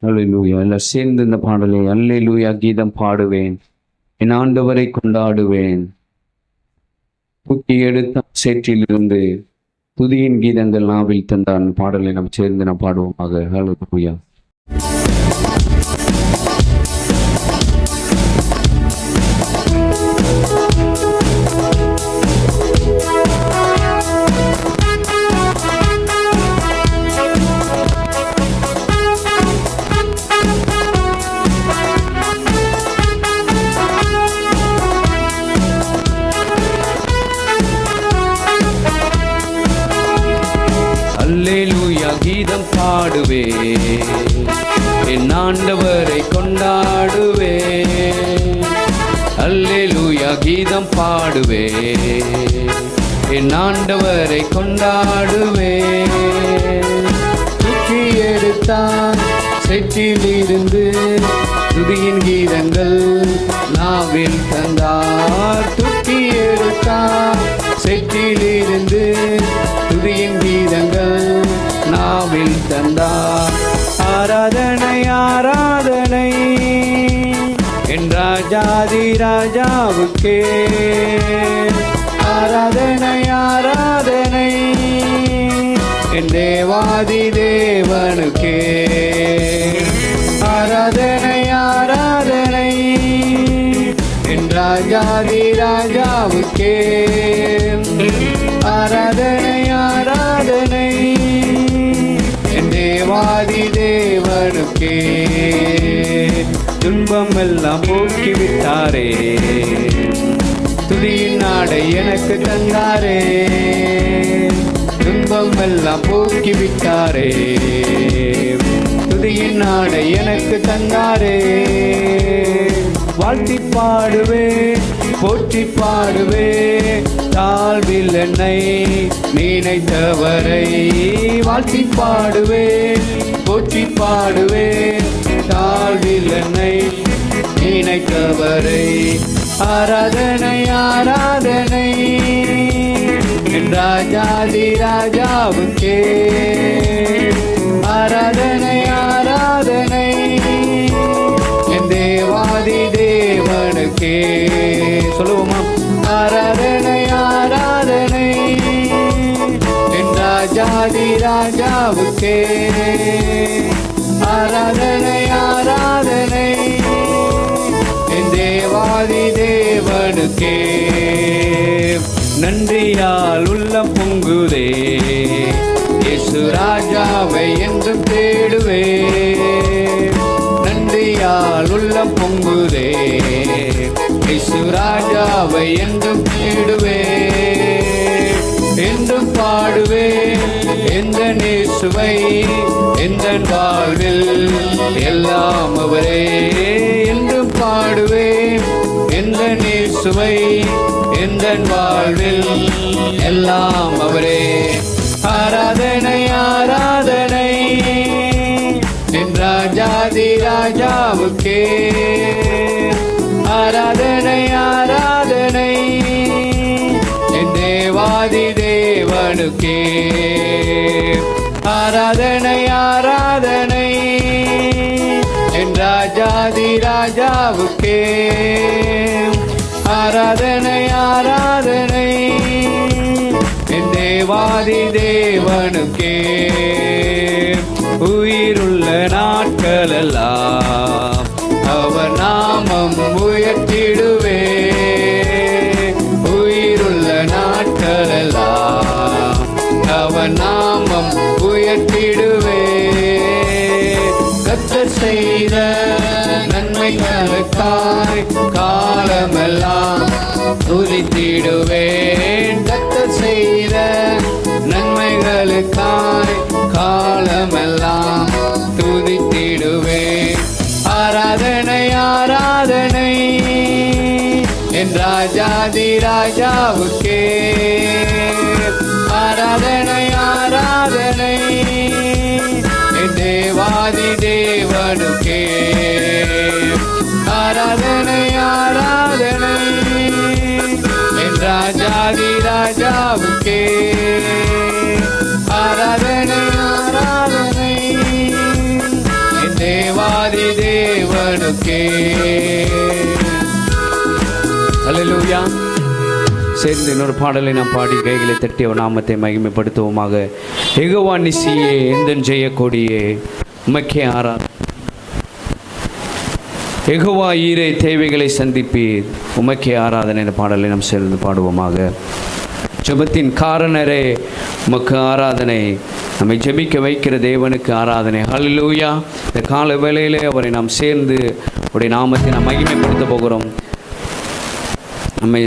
அல்லேலூயா. எல்லாம் சேர்ந்து இந்த பாடலை அல்லேலூயா கீதம் பாடுவேன், என் ஆண்டவரை கொண்டாடுவேன். தூக்கி எடுத்த சேற்றிலிருந்து துதியின் கீதங்கள் நாவில் தந்தான் பாடலை நாம் சேர்ந்து நாம் பாடுவோமாக. அல்லேலூயா. அல்லேலூயா கீதம் பாடுவேன், என் ஆண்டவரை கொண்டாடுவேன். அல்லேலூயா கீதம் பாடுவேன், என் ஆண்டவரை கொண்டாடுவேன். தூக்கி எடுத்தான் சேற்றிலிருந்து துதியின் கீதங்கள் நாவில் தந்தார். தூக்கி எடுத்தான் சேற்றிலிருந்து துதியின் கீதங்கள் நாவில் தந்தார். ஆராதனை ஆராதனை என் ராஜாதி ராஜாவுக்கே. ஆராதனை ஆராதனை என் தேவாதி தேவனுக்கே. ஆராதனை ஆராதனை என் ராஜாதி ராஜாவுக்கே. ஆராதனை ஆராதனை என் தேவாதி தேவனுக்கே. துன்பம் எல்லாம் போக்கிவிட்டாரே, துதியின் நாடை எனக்கு தந்தாரே. துன்பம் எல்லாம் போக்கிவிட்டாரே, துதியின் நாடை எனக்கு தந்தாரே. வாழ்த்தி பாடுவே போற்றி பாடுவே, தாழ்வில் என்னை நினைத்தவரை. வாழ்த்தி பாடுவே போற்றி பாடுவே, தாழ்வில் என்னை நினைத்தவரை. ஆராதனை ஆராதனை என் ராஜாதி ராஜாவுக்கே. ஆராதனை ஆராதனை என் தேவாதி தேவனுக்கே. சொல்லுவோமா? ஆராதனை ஆராதனை என் ராஜாதி ராஜாவுக்கே. ஆராதனை ஆராதனை என் தேவாதி தேவனுக்கே. நன்றியால் உள்ளம் பொங்குதே, இயேசு ராஜாவை என்றும் தேடுவே. நன்றியால் உள்ளம் பொங்குதே, இயேசு ராஜாவை என்றும் தேடுவே. என்றும் பாடுவே எந்த இயேசுவை, எந்த வாழ்வில் எல்லாம் அவரே. என்றும் பாடுவே எந்த இயேசுவை, எந்த வாழ்வில் எல்லாம் அவரே. ஆராதனை ஆராதனை என் ராஜாதி ராஜாவுக்கே. ஆராதனை ஆராதனை என் தேவாதி தேவனுக்கே. ஆராதனை ஆராதனை என் ராஜாதி ராஜாவுக்கே. ஆராதனை ஆராதனை என் தேவாதி தேவனுக்கே. உயிருள்ள நாட்களெல்லாம் அவர் நாமம் உயர்த்திடுவே. உயிருள்ள நாட்களெல்லாம் அவர் நாமம் உயர்த்திடுவே. கர்த்தர் செய்த நன்மைகளுக்காய் காலமெல்லாம் துதித்திடுவேன். கர்த்தர் செய்த நன்மைகளுக்காய் காலமெல்லாம் துதித்திடுவேன். ஆராதனை ஆராதனை என் ராஜாதி ராஜாவுக்கே. ஆராதனை ஆராதனை என் தேவாதி தேவனுக்கே. ஆராதனை ஆராதனை என் ராஜாதி ராஜாவுக்கே. ஆராதனை ஆராதனை என் தேவா தேவனுக்கே. அல்லேலூயா. சேர்ந்து இன்னொரு பாடலை நாம் பாடி கைகளை தட்டி அவர் நாமத்தை மகிமைப்படுத்துவோமாக. யெகோவா நிசியே, எந்தன் ஜெயக்கொடியே, உமக்கே ஆராதனை. யெகோவா ஈரே, தேவைகளை சந்திப்பீர், உமக்கே ஆராதனை. இந்த பாடலை நாம் சேர்ந்து பாடுவோமாக. ஜெபத்தின் காரணரே, உமக்கு ஆராதனை. நம்மை ஜெபிக்க வைக்கிற தேவனுக்கு ஆராதனை. ஹல்லேலூயா. இந்த கால வேளையிலே அவரை நாம் சேர்ந்து அவருடைய நாமத்தை நாம் மகிமைப்படுத்த போகிறோம். நம்மை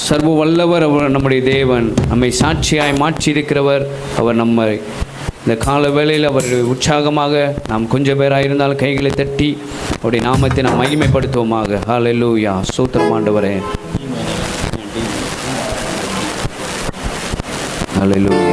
சர்வ வல்லவர் அவர், நம்முடைய தேவன். நம்மை சாட்சியாய் மாற்றியிருக்கிறவர் அவர். நம்மை இந்த கால வேளையில் அவர் உற்சாகமாக நாம் கொஞ்சம் பேராக இருந்தாலும் கைகளை தட்டி அவருடைய நாமத்தை நாம் மகிமைப்படுத்துவோமாக. ஹல்லேலூயா. ஸ்தோத்திரம் ஆண்டவரே. ஹல்லேலூயா.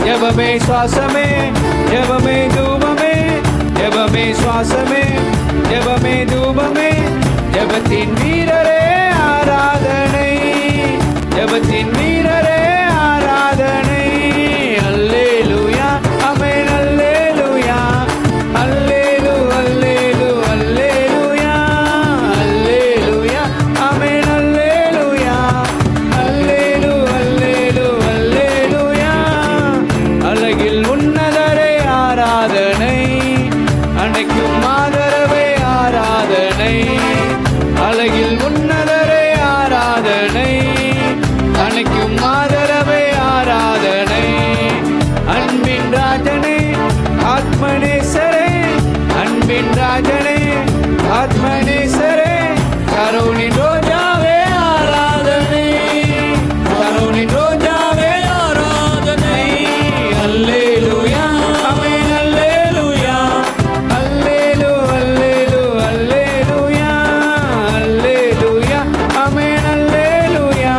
ஜெபமே சுவாசமே, ஜெபமே தூபமே, ஜெபமே சுவாசமே, ஜெபமே தூபமே, ஜெபத்தின் வீரரே ஆராதனை, ஜெபத்தின் வீரரே ஆராதனை. அல்லேலூயா, ஆமென், அல்லேலூயா, அல்லேலூ அல்லேலூ அல்லேலூயா, அல்லேலூயா, ஆமென், அல்லேலூயா, அல்லேலூ அல்லேலூ அல்லேலூயா. அழகில் உன்னதரே ஆராதனை, அனைக்கும் ஆதரவே ஆராதனை, அழகில் உன்னதரே ஆராதனை, அனைக்கும் ஆதரவே ஆராதனை. அன்பின் ராஜனே ஆத்மனேசரே, அன்பின் ராஜனே ஆத்மனேசரே, கருணின் ரோஜாவே ஆராதனை, கருணின் ரோஜாவே ஆராதனை. அல்லேலூயா, ஆமென், அல்லேலூயா, அல்லேலூ அல்லேலூ அல்லேலூயா, அல்லேலூயா, ஆமென், அல்லேலூயா,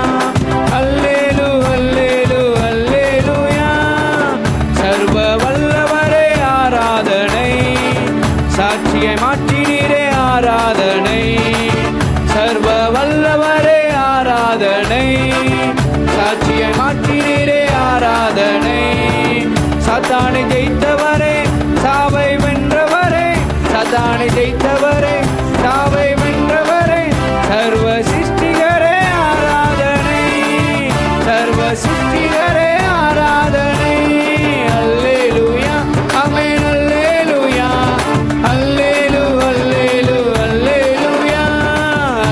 அல்லேலூ அல்லேலூ அல்லேலூயா. சர்வ வல்லவரே ஆராதனை, சாட்சியை மாற்றினீரே ஆராதனை, சர்வ வல்லவரே ஆராதனை, சாட்சியை மாற்றினீரே ஆராதனை. சாத்தானை ஜெயித்தவரே, சாவை வென்றவரே, சாத்தானை ஜெயித்தவரே, சாவை வென்றவரே, சர்வ சிருஷ்டிகரே ஆராதனை, சர்வ சிருஷ்டிகரே ஆராதனை. அல்லேலூயா, ஆமென், அல்லேலூயா, அல்லேலூ அல்லேலூ அல்லேலூயா,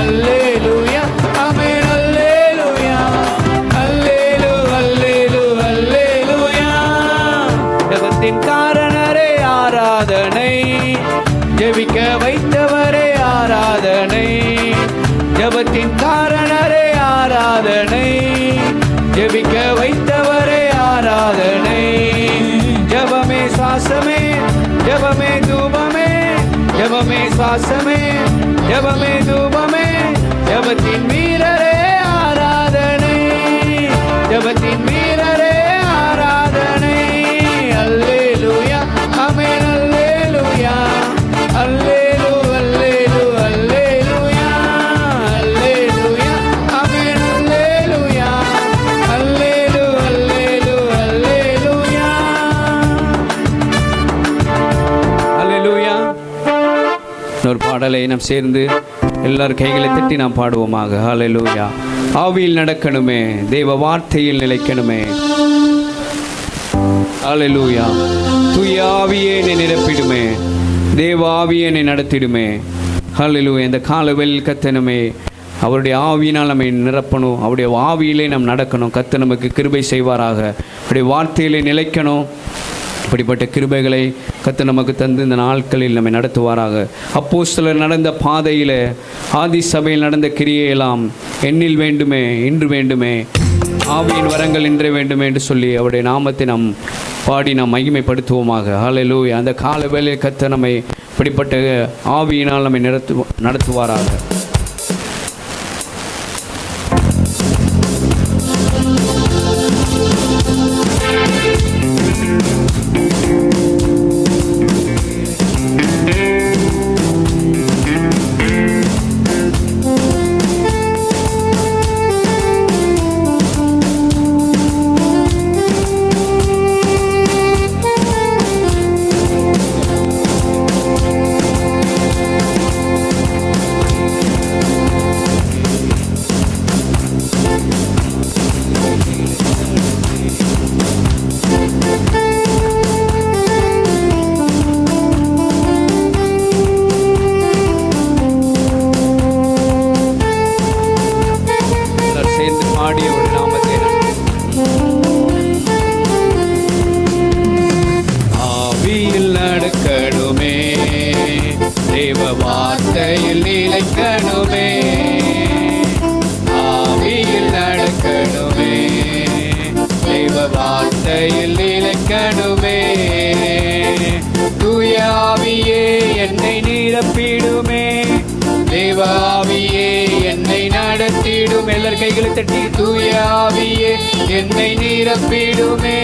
அல்லேலூயா, ஆமென், அல்லேலூயா, அல்லேலூ அல்லேலூ அல்லேலூயா. ஜெபத்தின் காரணரே ஆராதனை, ஜெபிக்க வைத்தவரே ஆராதனை, ஜெபத்தின் காரணரே ஆராதனை, ஜெபிக்க வைத்தவரே ஆராதனை. ஜெபமே சுவாசமே, ஜெபமே தூபமே, ஜெபமே சுவாசமே, ஜெபமே தூபமே, ஜெபத்தின் வீரரே ஆராதனை, ஜெபத்தின் வீரரே ஆராதனை. அல்லேலூயா, ஆமென், அல்லேலூயா, அல்லேலூ அல்லேலூ அல்லேலூயா. பாடலை நாம் சேர்ந்து எல்லாரும் கைகளை தட்டி நாம் பாடுவோமாக. ஹல்லேலூயா. ஆவியில் நடக்கணுமே, தேவ வார்த்தையில் நிலைக்கணுமே. ஹல்லேலூயா. தூய ஆவியே என்னை நிரப்பிடுமே, தேவ ஆவியே என்னை நடத்திடுமே. ஹல்லேலூயா. இந்த காலவெளியில் கத்தனுமே, அவருடைய ஆவியினால் நம்மை நிரப்பணும், அவருடைய ஆவியிலே நாம் நடக்கணும். கர்த்தர் நமக்கு கிருபை செய்வாராக. அவருடைய வார்த்தையிலே நிலைக்கணும். இப்படிப்பட்ட கிருபைகளை கர்த்தர் நமக்கு தந்து இந்த நாட்களில் நம்மை நடத்துவாராக. அப்போஸ்தலர் நடந்த பாதையில், ஆதி சபையில் நடந்த கிரியையெல்லாம் என்னில் வேண்டுமே, இன்று வேண்டுமே, ஆவியின் வரங்கள் இன்றே வேண்டுமே என்று சொல்லி அவருடைய நாமத்தை நாம் பாடி நாம் மகிமைப்படுத்துவோமாக. ஹல்லேலூயா. அந்த கால வேளையில் கர்த்தர் நம்மை இப்படிப்பட்ட ஆவியினால் நம்மை நடத்துவாராக. ஆவியில் நடக்கணுமே, தேவ வார்த்தையில் நிலைக்கணுமே. ஆவியில் நடக்கணுமே, தேவ வார்த்தையில் நிலைக்கணுமே. தூய ஆவியே என்னை நிரப்பிடுமே, தேவ ஆவியே என்னை நடத்திடும். எல்லார் கைகளை தட்டி தூய ஆவியே என்னை நிரப்பிடுமே,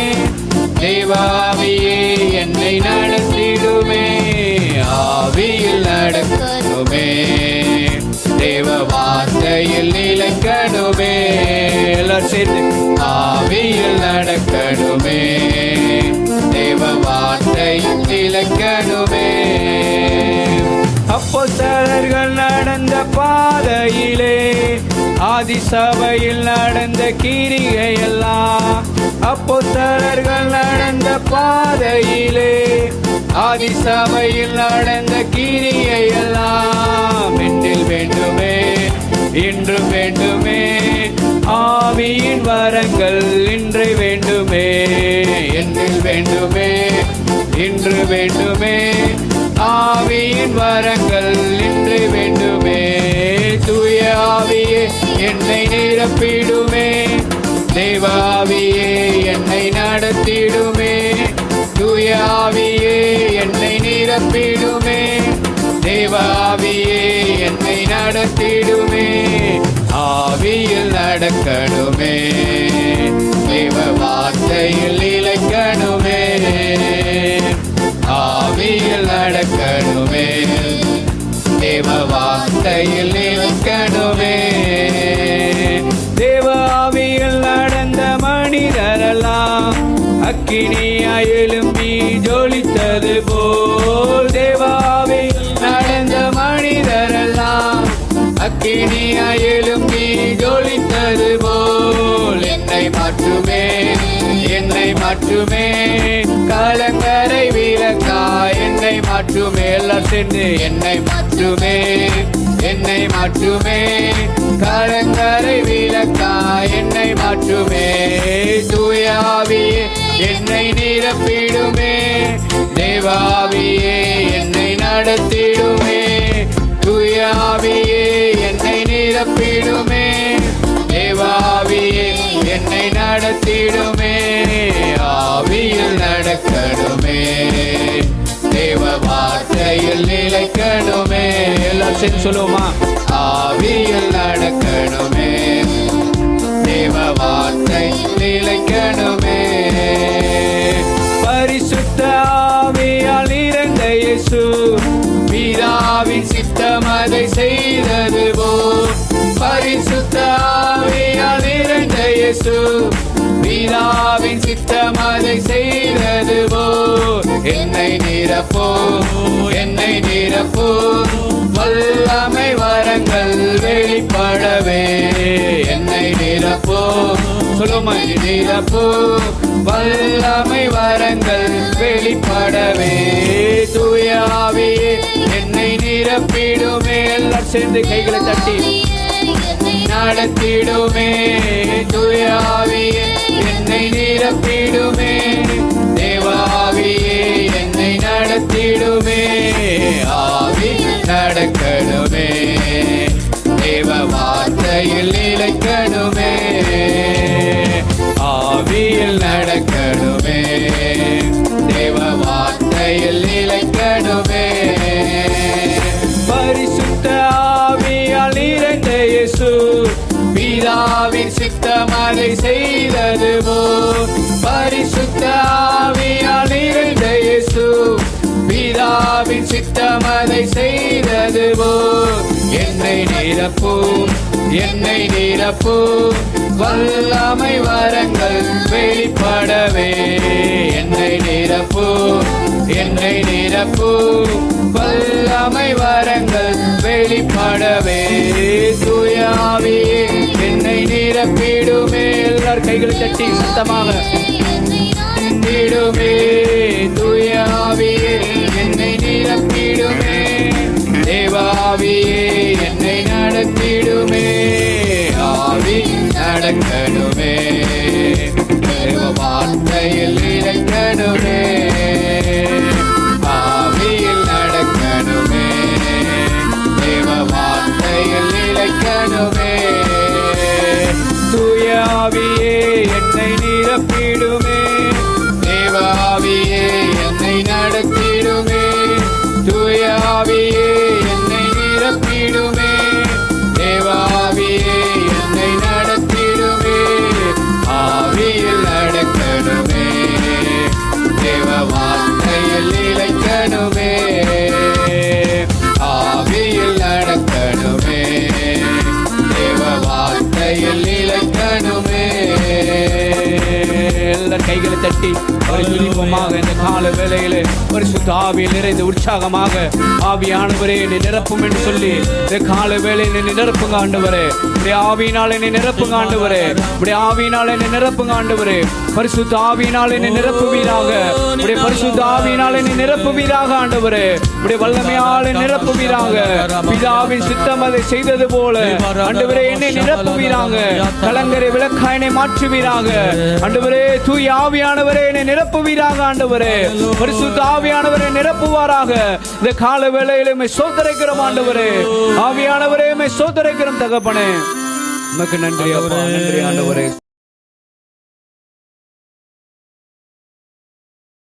தேவ ஆவியே என்னை நடத்திடுமே. ஆவியில் நடக்கணுமே, தேவ வார்த்தையில் நிலைக்கணுமே. எல்லாரும் சேர்ந்து ஆவியில் நடக்கணுமே, தேவ வார்த்தையில் நிலைக்கணுமே. அப்போஸ்தலர்கள் நடந்த பாதையிலே, ஆதி சபையில் நடந்த கிரியையெல்லாம். அப்போஸ்தலர்கள் நடந்த பாதையிலே, ஆதி சபையில் நடந்த கிரியையெல்லாம் என்னில் வேண்டுமே, இன்று வேண்டுமே. ஆவியின் வரங்கள் இன்று வேண்டுமே, என்னில் வேண்டுமே, இன்று வேண்டுமே. ஆவியின் வரங்கள் இன்று வேண்டுமே. தூய ஆவியே என்னை நிரப்பிடுமே, தேவ ஆவியே என்னை நடத்திடுமே. தூய ஆவியே என்னை நிரப்பிடுமே, தேவ ஆவியே என்னை நடத்திடுமே. ஆவியில் நடக்கணுமே, தேவ வார்த்தையில் நிலைக்கணுமே. ஆவியில் நடக்கணுமே, தேவ வார்த்தையில் நிலைக்கணுமே. தேவ ஆவியில் நடந்த மனிதரெல்லாம் அக்கினியாய் எழும்பி ஜொலித்தது போல். தேவ ஆவியில் நடந்த மனிதரெல்லாம் அக்கினியாய் எழும்பி ஜொலித்தது போல். என்னை மாற்றுமே, என்னை மாற்றுமே, கலங்கரை விளக்காய் என்னை மாற்றுமே. எல்லாரும் சேர்ந்து என்னை மாற்றுமே, என்னை மாற்றுமே, கலங்கரை விளக்காய் என்னை மாற்றுமே. தூய ஆவியே என்னை நிரப்பிடுமே, தேவ ஆவியே என்னை நடத்திடுமே. தூய ஆவியே என்னை நிரப்பிடுமே, தேவ ஆவியே என்னை நடத்திடுமே. ஆவியில் நடக்கணுமே, தேவ வார்த்தையில் நிலைக்கணுமே. எல்லாரும் சேர்ந்து சொல்லுவோமா? ஆவியில் நடக்கணுமே, தேவ வார்த்தையில் நிலைக்கணுமே. பரிசுத்த ஆவியால் நிறைந்த இயேசு பிதாவின் சித்தம் அதை செய்தது போல். பரிசுத்த ஆவியால் நிறைந்த இயேசு பிதாவின் சித்தம் அதை செய்தது போல். என்னை நிரப்போ, என்னை நிரப்போ, வல்லமை வரங்கள் வெளிப்படவே என்னை நிரப்போ. சொல்லுமா, நிரப்போ. வல்லமை வரங்கள் வெளிப்படவே தூய ஆவியே என்னை நிரப்பிடுமே. எல்லாரும் சேர்ந்து கைகளை தட்டி நடத்திடுமே. தூய ஆவியே என்னை நிரப்பிடுமே. தேவ ஆவியே என்னை நடத்திடுமே. ஆவி நடக்கணுமே. தேவ வார்த்தையில் நிலைக்கணுமே. ஆவியில் நடக்கணுமே. தேவ வார்த்தையில் நிலைக்கணுமே. பரிசுத்த ஆவியால் நிறைந்த இயேசு பிதாவின் சித்தம் அதை செய்தது போல். பரிசுத்த ஆவியால் நிறைந்த இயேசு பிதாவின் சித்தம் அதை செய்தது போல். என்னை நிரப்பும், என்னை நிரப்பும். வல்லமை வரங்கள் வெளிப்படவே என்னை நிரப்பும், என்னை நிரப்பும். வல்லமை வரங்கள் வெளிப்படவே தூய ஆவியே என்னை நிரப்பிடுமே. எல்லார் கைகளை தட்டி சத்தமாக நிரப்பிடுமே. தூய ஆவியே என்னை நிரப்பிடுமே. தேவ ஆவியே என்னை நடத்திடுமே. ஆவி நடக்கணுமே. தேவ வார்த்தையில் இறங்கணுமே. ஆவியில் நடக்கணுமே. தேவ வார்த்தையில் இறங்கணுமே. தூய ஆவியே என்னை நிரப்பிடுமே. தேவ ஆவியே என்னை நடத்திடுமே. தூய ஆவியே என்னை நிரப்பிடுமே. தேவ ஆவியே என்னை நடத்திடுமே. ஆவியில் நடக்கணுமே. தேவ வார்த்தையில் இளைக்கணுமே. ஆவியில் நடக்கணுமே. தேவ வார்த்தையில் இளைக்கணுமே. எல்லார் கைகளை தட்டி துரிதமாக இந்த கால வேளையிலே பரிசுத்த ஆவியில் நிறைந்து உற்சாகமாக ஆவியானவரே என்னை நிரப்பும் என்று சொல்லி இந்த கால வேளையில் என்னை நிரப்புங்க ஆண்டவரே. இப்படி ஆவியினால் என்னை நிரப்புங்க ஆண்டவரே. இப்படி ஆவியினால் என்னை நிரப்புங்க ஆண்டவரே. பரிசுத்த ஆவியினால் என்னை நிரப்புவீராக. இப்படி பரிசுத்த ஆவியினால் என்னை நிரப்புவீராக ஆண்டவரே. இப்படி வல்லமையால் நிரப்புவீராக. பிதாவின் சித்தம் அதை செய்தது போல ஆண்டவரே என்னை நிரப்புவீராக. கலங்கரை விளக்காய் என்னை மாற்றுவீராக ஆண்டவரே. தூய ஆவியானவரே என்னை நிரப்புவீராக ஆண்டவரே. பரிசுத்த ஆவியானவரை நிரப்புவாராக. இந்த கால வேளையிலே உம்மை ஸ்தோத்திரிக்கிறோம் ஆண்டவரே. ஆவியானவரே உம்மை ஸ்தோத்திரிக்கிறோம் தகப்பனே. உமக்கு நன்றி அப்பா, நன்றி ஆண்டவரே.